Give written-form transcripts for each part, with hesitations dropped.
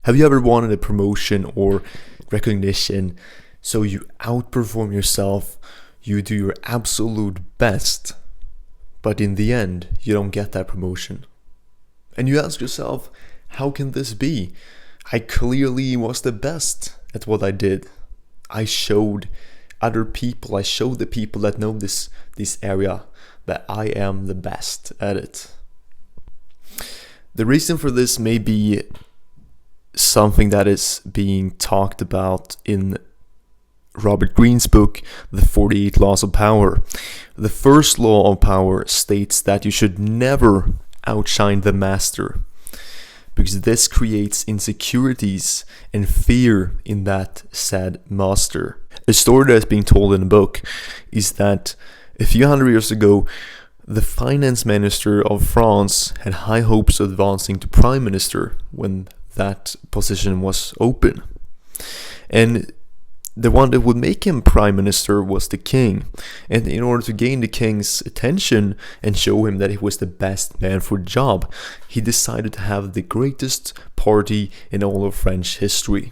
Have you ever wanted a promotion or recognition so you outperform yourself, you do your absolute best, but in the end, you don't get that promotion? And you ask yourself, how can this be? I clearly was the best at what I did. I showed the people that know this area that I am the best at it. The reason for this may be something that is being talked about in Robert Greene's book, The 48 Laws of Power. The first law of power states that you should never outshine the master, because this creates insecurities and fear in that said master. A story that is being told in the book is that a few hundred years ago, the finance minister of France had high hopes of advancing to prime minister when that position was open. And the one that would make him prime minister was the king. And in order to gain the king's attention and show him that he was the best man for the job, he decided to have the greatest party in all of French history.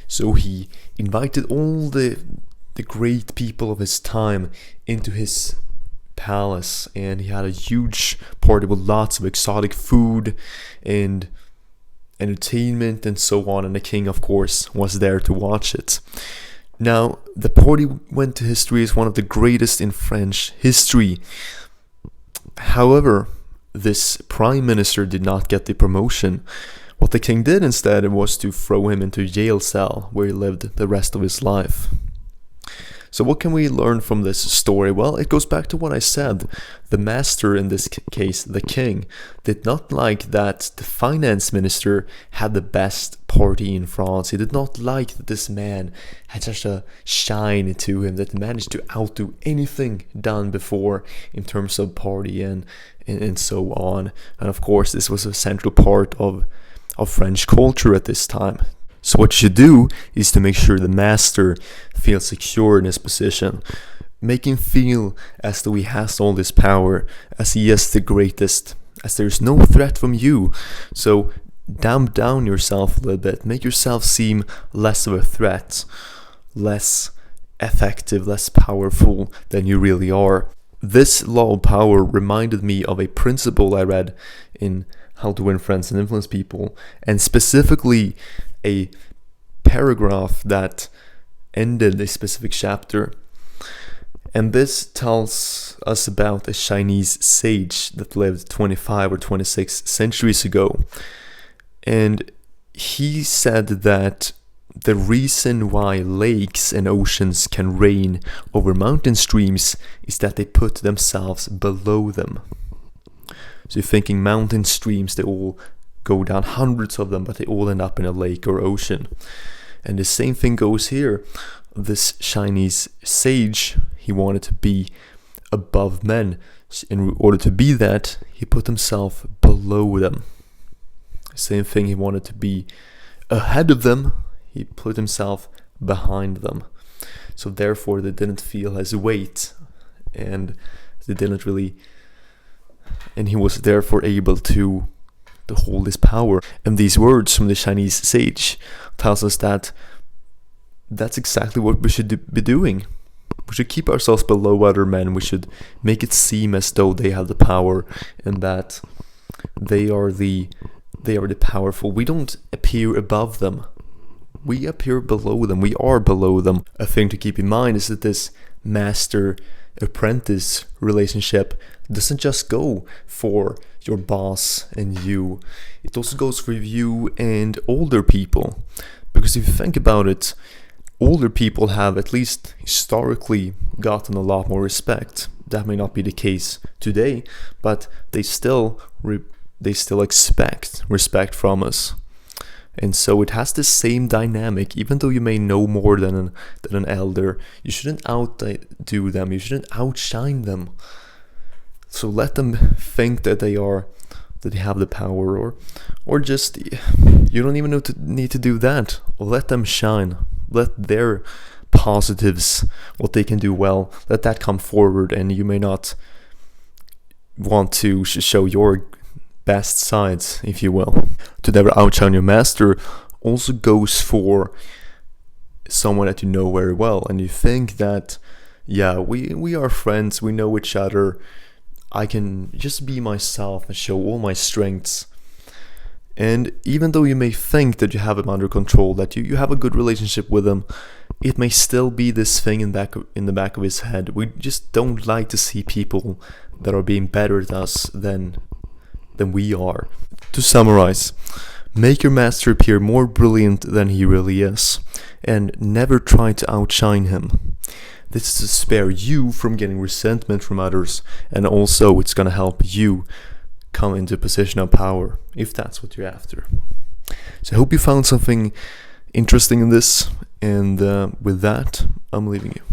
So he invited all the great people of his time into his palace, and he had a huge party with lots of exotic food and entertainment and so on, and the king, of course, was there to watch it. Now, the party went to history as one of the greatest in French history. However, this prime minister did not get the promotion. What the king did instead was to throw him into a jail cell where he lived the rest of his life. So what can we learn from this story? Well, it goes back to what I said. The master, in this case, the king, did not like that the finance minister had the best party in France. He did not like that this man had such a shine to him that managed to outdo anything done before in terms of party and so on. And of course, this was a central part of French culture at this time. So what you should do is to make sure the master feels secure in his position. Make him feel as though he has all this power, as he is the greatest, as there's no threat from you. So damp down yourself a little bit. Make yourself seem less of a threat, less effective, less powerful than you really are. This law of power reminded me of a principle I read in How to Win Friends and Influence People, and specifically a paragraph that ended a specific chapter. And this tells us about a Chinese sage that lived 25 or 26 centuries ago. And he said that the reason why lakes and oceans can reign over mountain streams is that they put themselves below them. So you're thinking mountain streams, they all go down, hundreds of them, but they all end up in a lake or ocean. And the same thing goes here. This Chinese sage, he wanted to be above men. In order to be that, he put himself below them. Same thing, he wanted to be ahead of them. He put himself behind them. So therefore, they didn't feel his weight, and he was therefore able to hold his power. And these words from the Chinese sage tells us that that's exactly what we should be doing. We should keep ourselves below other men. We should make it seem as though they have the power and that they are the powerful. We don't appear above them. We appear below them. We are below them. A thing to keep in mind is that this master-apprentice relationship doesn't just go for your boss and you. It also goes for you and older people. Because if you think about it, older people have, at least historically, gotten a lot more respect. That may not be the case today, but they still expect respect from us. And so it has the same dynamic. Even though you may know more than an elder, you shouldn't outdo them. You shouldn't outshine them. So let them think that they have the power, or just, you don't even need to do that. Let them shine. Let their positives, what they can do well, let that come forward. And you may not want to show your best sides, if you will. To never outshine your master also goes for someone that you know very well, and you think that, yeah, we are friends, we know each other, I can just be myself and show all my strengths. And even though you may think that you have him under control, that you have a good relationship with him, it may still be this thing in the back of his head. We just don't like to see people that are being better at us than we are. To summarize, make your master appear more brilliant than he really is, and never try to outshine him. This is to spare you from getting resentment from others, and also it's going to help you come into a position of power, if that's what you're after. So I hope you found something interesting in this, and with that, I'm leaving you.